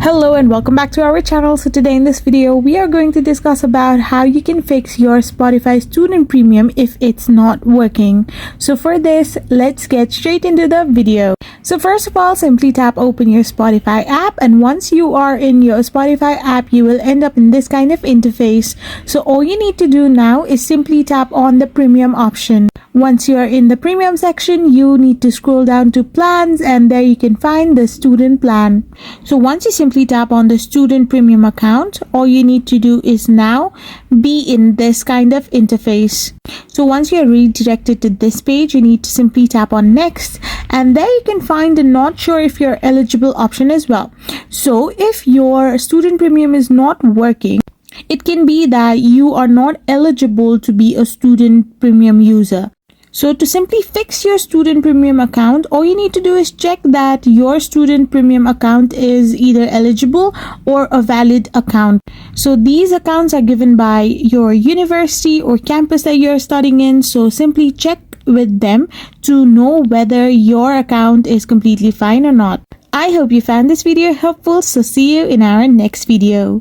Hello and welcome back to our channel. So today in this video we are going to discuss about how you can fix your Spotify student premium if it's not working. So for this, let's get straight into the video. So first of all, simply tap open your Spotify app, and once you are in your Spotify app you will end up in this kind of interface. So all you need to do now is simply tap on the premium option. Once you are in the premium section, you need to scroll down to plans, and there you can find the student plan. So once you simply tap on the student premium account, all you need to do is now be in this kind of interface. So once you're redirected to this page, you need to simply tap on next, and there you can find the not sure if you're eligible option as well. So if your student premium is not working, it can be that you are not eligible to be a student premium user. So to simply fix your student premium account, all you need to do is check that your student premium account is either eligible or a valid account. So these accounts are given by your university or campus that you're studying in. So simply check with them to know whether your account is completely fine or not. I hope you found this video helpful. So see you in our next video.